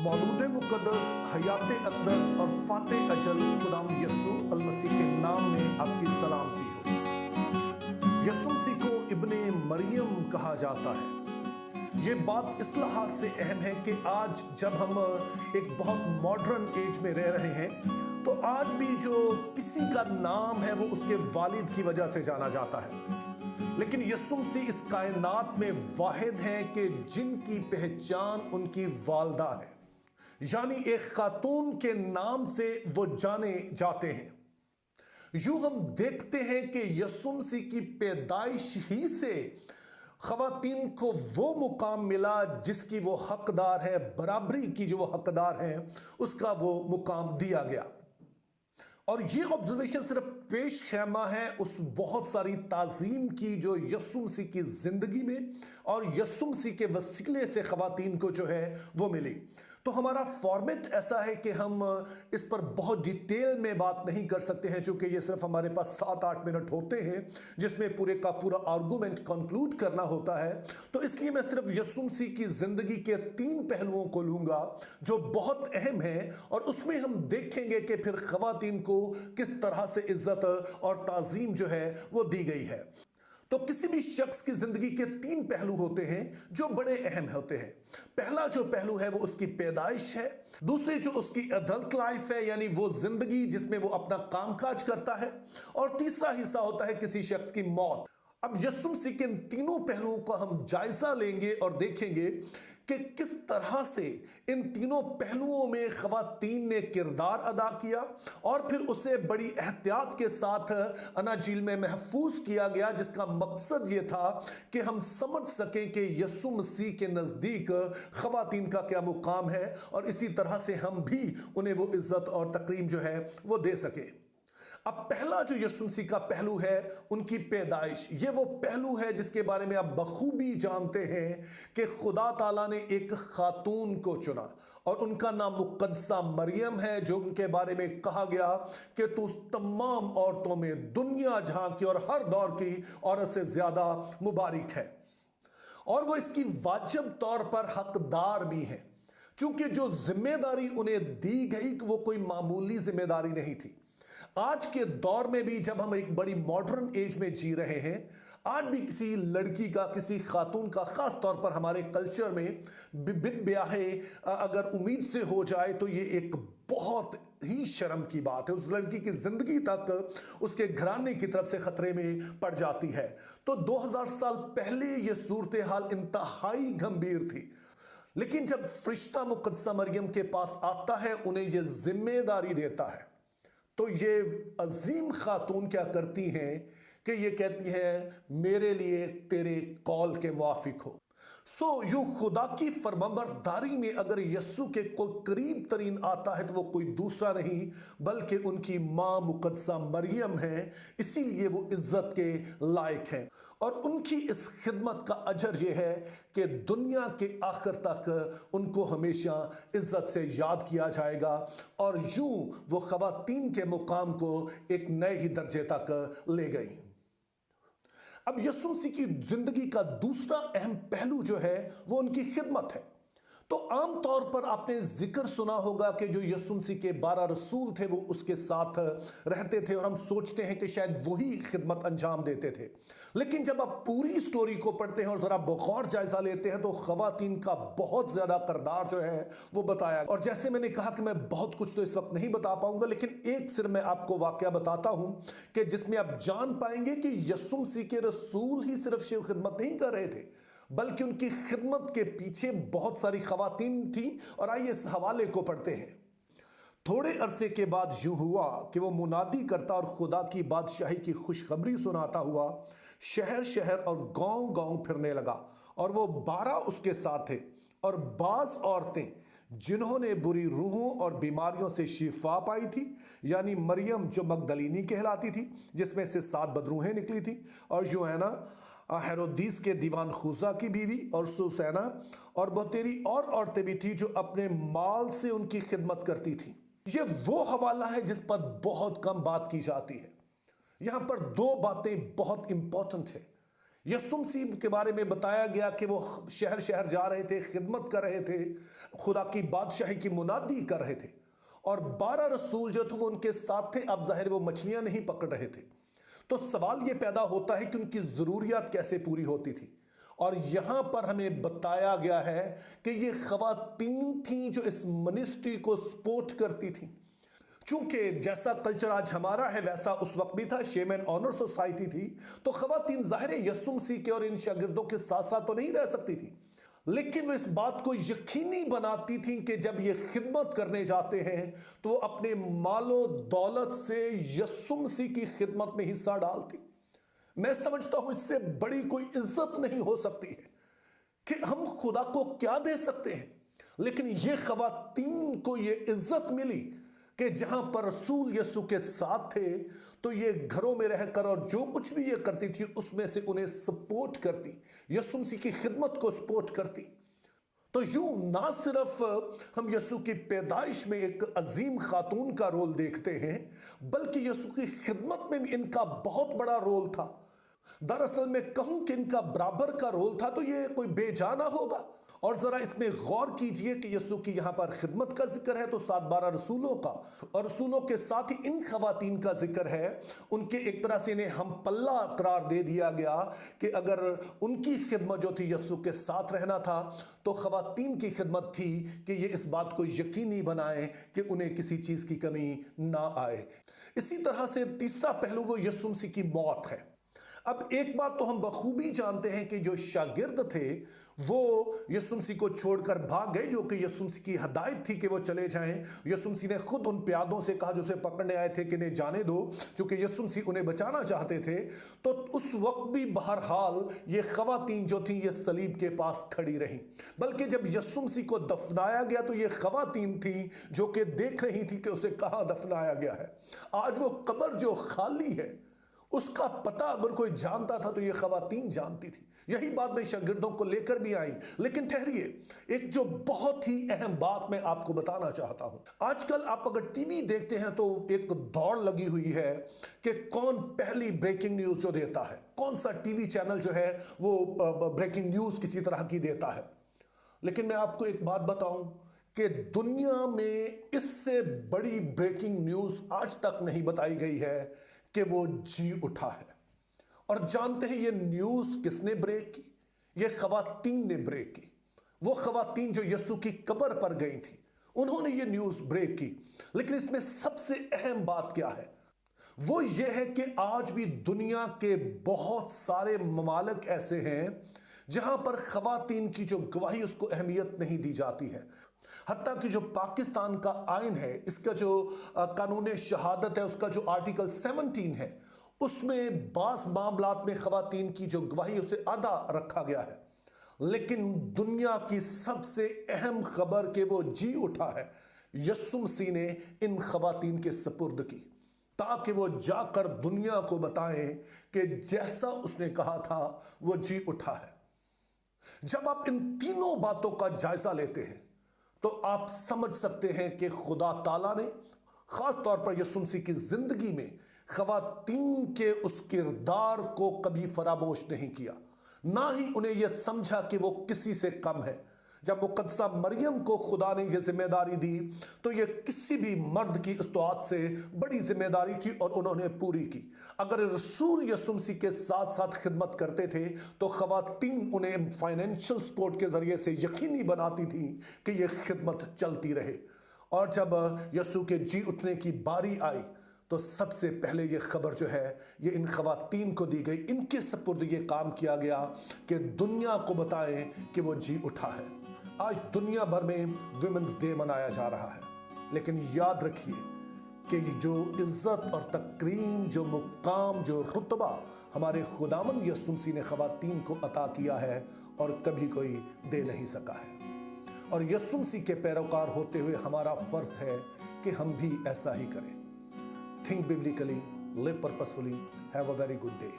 मौलूद मुक़द्दस, हयात अक़दस और फ़ातेह अजल खुदाम यसू अलमसीह के नाम में आपकी सलामती हो। यसू मसीह को इब्ने मरियम कहा जाता है। ये बात इस लिहाज से अहम है कि आज जब हम एक बहुत मॉडर्न एज में रह रहे हैं, तो आज भी जो किसी का नाम है वो उसके वालिद की वजह से जाना जाता है। लेकिन यसू मसीह इस कायनात में वाहिद हैं कि जिनकी पहचान उनकी वालदा है, यानी एक खातून के नाम से वो जाने जाते हैं। यूं हम देखते हैं कि यसू मसीह की पैदाइश ही से खवातीन को वो मुकाम मिला जिसकी वो हकदार है, बराबरी की जो वो हकदार है उसका वो मुकाम दिया गया। और ये ऑब्जर्वेशन सिर्फ पेश खैमा है उस बहुत सारी ताजीम की जो यसू मसीह की जिंदगी में और यसू मसीह के वसीले से खवातीन को जो है वो मिली। तो हमारा फॉर्मेट ऐसा है कि हम इस पर बहुत डिटेल में बात नहीं कर सकते हैं, क्योंकि ये सिर्फ हमारे पास 7-8 मिनट होते हैं जिसमें पूरे का पूरा आर्गूमेंट कंक्लूड करना होता है। तो इसलिए मैं सिर्फ यसू मसीह की जिंदगी के 3 पहलुओं को लूंगा जो बहुत अहम है, और उसमें हम देखेंगे कि फिर खवातीन को किस तरह से इज्जत और ताजीम जो है वो दी गई है। तो किसी भी शख्स की जिंदगी के 3 पहलू होते हैं जो बड़े अहम होते हैं। पहला जो पहलू है वो उसकी पैदाइश है, दूसरी जो उसकी अडल्ट लाइफ है, यानी वो जिंदगी जिसमें वो अपना कामकाज करता है, और तीसरा हिस्सा होता है किसी शख्स की मौत। अब यसू मसीह के इन तीनों पहलुओं का हम जायजा लेंगे और देखेंगे कि किस तरह से इन तीनों पहलुओं में खवातीन ने किरदार अदा किया, और फिर उसे बड़ी एहतियात के साथ अनाजील में महफूज किया गया, जिसका मकसद ये था कि हम समझ सकें कि यसू मसीह के नज़दीक खवातीन का क्या मुकाम है, और इसी तरह से हम भी उन्हें वो इज्जत और तकरीम जो है वो दे सकें। अब पहला जो यसू मसीह का पहलू है उनकी पैदाइश, ये वो पहलू है जिसके बारे में आप बखूबी जानते हैं कि खुदा ताला ने एक खातून को चुना, और उनका नाम मुक़द्दसा मरियम है, जो उनके बारे में कहा गया कि तू तमाम औरतों में दुनिया जहां की और हर दौर की औरत से ज्यादा मुबारक है। और वो इसकी वाजिब तौर पर हकदार भी है, क्योंकि जो जिम्मेदारी उन्हें दी गई वो कोई मामूली जिम्मेदारी नहीं थी। आज के दौर में भी जब हम एक बड़ी मॉडर्न एज में जी रहे हैं, आज भी किसी लड़की का, किसी खातून का, खास तौर पर हमारे कल्चर में बिन ब्याहे अगर उम्मीद से हो जाए तो ये एक बहुत ही शर्म की बात है। उस लड़की की जिंदगी तक उसके घराने की तरफ से खतरे में पड़ जाती है। तो 2000 साल पहले ये सूरत हाल इंतहाई गंभीर थी, लेकिन जब फरिश्ता मुक़द्दसा मरियम के पास आता है, उन्हें यह जिम्मेदारी देता है, तो ये अजीम खातून क्या करती हैं कि ये कहती है मेरे लिए तेरे कॉल के मुआफिक हो। यूं खुदा की फरमाबरदारी में अगर यस्सु के कोई करीब तरीन आता है तो वो कोई दूसरा नहीं बल्कि उनकी मां मुक़द्दसा मरियम है। इसीलिए वो इज्जत के लायक हैं, और उनकी इस खिदमत का अजर ये है कि दुनिया के आखिर तक उनको हमेशा इज्जत से याद किया जाएगा, और यूं वो खवातीन के मुकाम को एक नए ही दर्जे तक ले गई। अब यसू मसीह की जिंदगी का दूसरा अहम पहलू जो है वो उनकी खिदमत है। तो आमतौर पर आपने जिक्र सुना होगा कि जो यसू मसीह के 12 रसूल थे वो उसके साथ रहते थे, और हम सोचते हैं कि शायद वही खिदमत अंजाम देते थे। लेकिन जब आप पूरी स्टोरी को पढ़ते हैं और जरा बगौर जायजा लेते हैं तो खवातीन का बहुत ज्यादा किरदार जो है वो बताया। और जैसे मैंने कहा कि मैं बहुत कुछ तो इस वक्त नहीं बता पाऊंगा, लेकिन एक सिर्फ मैं आपको वाकया बताता हूं कि जिसमें आप जान पाएंगे कि यसू मसीह के रसूल ही सिर्फ शिव खिदमत नहीं कर रहे थे, बल्कि उनकी खिदमत के पीछे बहुत सारी खवातीन थी। और आइए इस हवाले को पढ़ते हैं। थोड़े अरसे के बाद यूं हुआ कि वो मुनादी करता और खुदा की बादशाही की खुशखबरी सुनाता हुआ शहर शहर और गांव गांव फिरने लगा, और वो 12 उसके साथ थे, और बाज औरतें जिन्होंने बुरी रूहों और बीमारियों से शिफा पाई थी, यानी मरियम जो मगदलीनी कहलाती थी जिसमें से 7 बदरूहें निकली थी, और यूहन्ना हेरोदीस के दीवान खुजा की बीवी, और सुसैना, और बहुतेरी और औरतें भी थी जो अपने माल से उनकी खिदमत करती थी। ये वो हवाला है जिस पर बहुत कम बात की जाती है। यहां पर 2 बातें बहुत इंपॉर्टेंट है। यीशु मसीह के बारे में बताया गया कि वो शहर शहर जा रहे थे, खिदमत कर रहे थे, खुदा की बादशाही की मुनादी कर रहे थे। और 12 रसूल जो थे वो उनके साथ थे। अब जाहिर वो मछलियां नहीं पकड़ रहे थे। तो सवाल ये पैदा होता है कि उनकी ज़रूरियात कैसे पूरी होती थी। और यहां पर हमें बताया गया है कि ये ख़वातीन थी जो इस मिनिस्ट्री को सपोर्ट करती थी। चूंकि जैसा कल्चर आज हमारा है वैसा उस वक्त भी था, शेम एंड ऑनर सोसाइटी थी, तो ख़वातीन ज़ाहिर है यीशु मसीह के और इन शागिर्दों के साथ साथ तो नहीं रह सकती थी, लेकिन वो इस बात को यकीनी बनाती थी कि जब ये खिदमत करने जाते हैं तो वो अपने मालो दौलत से यीशु मसीह की खिदमत में हिस्सा डालती। मैं समझता हूं इससे बड़ी कोई इज्जत नहीं हो सकती है कि हम खुदा को क्या दे सकते हैं। लेकिन ये ख़वातीन को ये इज्जत मिली कि जहां पर रसूल यीशु के साथ थे तो ये घरों में रहकर और जो कुछ भी ये करती थी उसमें से उन्हें सपोर्ट करती, यीशु मसीह की खिदमत को सपोर्ट करती। तो यूं ना सिर्फ हम यीशु की पैदाइश में एक अजीम खातून का रोल देखते हैं, बल्कि यीशु की खिदमत में भी इनका बहुत बड़ा रोल था। दरअसल मैं कहूं कि इनका बराबर का रोल था तो ये कोई बेजाना होगा। और जरा इसमें गौर कीजिए कि यीशु की यहां पर खिदमत का जिक्र है तो 12 रसूलों का, और रसूलों के साथ ही इन खवातीन का जिक्र है। उनके एक तरह से इन्हें हम पल्ला करार दे दिया गया कि अगर उनकी खिदमत जो थी यीशु के साथ रहना था तो खवातीन की खिदमत थी कि ये इस बात को यकीनी बनाएं कि उन्हें किसी चीज की कमी ना आए। इसी तरह से तीसरा पहलू वो यीशु मसीह की मौत है। अब एक बात तो हम बखूबी जानते हैं कि जो शागिर्द थे वो यीशु मसीह को छोड़कर भाग गए, जो कि यीशु मसीह की हदायत थी कि वो चले जाएं। यीशु मसीह ने खुद उन प्यादों से कहा जो उसे पकड़ने आए थे कि इन्हें जाने दो, क्योंकि यीशु मसीह उन्हें बचाना चाहते थे। तो उस वक्त भी बहरहाल ये खवातीन जो थी ये सलीब के पास खड़ी रहीं। बल्कि जब यीशु मसीह को दफनाया गया तो ये खवातीन थी जो कि देख रही थी कि उसे कहाँ दफनाया गया है। आज वो कब्र जो खाली है उसका पता अगर कोई जानता था तो ये खवातीन जानती थी। यही बात मैं शागिर्दों को लेकर भी आई। लेकिन ठहरिए, एक जो बहुत ही अहम बात मैं आपको बताना चाहता हूं। आजकल आप अगर टीवी देखते हैं तो एक दौड़ लगी हुई है कि कौन पहली ब्रेकिंग न्यूज जो देता है, कौन सा टीवी चैनल जो है वो ब्रेकिंग न्यूज किसी तरह की देता है। लेकिन मैं आपको एक बात बताऊं कि दुनिया में इससे बड़ी ब्रेकिंग न्यूज आज तक नहीं बताई गई है कि वो जी उठा है। और जानते हैं ये न्यूज किसने ब्रेक की? ये खवातीन ने ब्रेक की। वो खवातीन जो यीशु की कब्र पर गई थी उन्होंने ये न्यूज ब्रेक की। लेकिन इसमें सबसे अहम बात क्या है? वो ये है कि आज भी दुनिया के बहुत सारे ममालिक ऐसे हैं जहां पर खवातीन की जो गवाही उसको अहमियत नहीं दी जाती है। हत्ता कि जो पाकिस्तान का आइन है, इसका जो कानून शहादत है, उसका जो आर्टिकल 17 है, उसमें बास मामलात में खवातीन की जो गवाही उसे आधा रखा गया है। लेकिन दुनिया की सबसे अहम खबर कि वो जी उठा है, यीशु मसीह ने इन खवातीन के सपुर्द की ताकि वो जाकर दुनिया को बताएं कि जैसा उसने कहा था वो जी उठा है। जब आप इन तीनों बातों का जायजा लेते हैं तो आप समझ सकते हैं कि खुदा ताला ने खास तौर पर यीशु मसीह की जिंदगी में खवातीन के उस किरदार को कभी फरामोश नहीं किया, ना ही उन्हें यह समझा कि वो किसी से कम है। जब मुकद्दसा मरियम को खुदा ने यह जिम्मेदारी दी तो यह किसी भी मर्द की इस्ताअत से बड़ी जिम्मेदारी थी और उन्होंने पूरी की। अगर रसूल यीशु मसीह के साथ साथ खिदमत करते थे तो खवातीन उन्हें फाइनेंशियल सपोर्ट के जरिए से यकीनी बनाती थी कि यह खिदमत चलती रहे। और जब यीशु के जी उठने की बारी आई तो सबसे पहले ये खबर जो है ये इन खवातीन को दी गई। इनके सपुर्द ये काम किया गया कि दुनिया को बताएं कि वो जी उठा है। आज दुनिया भर में विमेंस डे मनाया जा रहा है, लेकिन याद रखिए कि जो इज्जत और तकरीम, जो मुकाम, जो रुतबा हमारे खुदावंद यीशु मसीह ने खवातीन को अता किया है और कभी कोई दे नहीं सका है। और यीशु मसीह के पैरोकार होते हुए हमारा फर्ज है कि हम भी ऐसा ही करें। Think biblically, live purposefully. Have a very good day.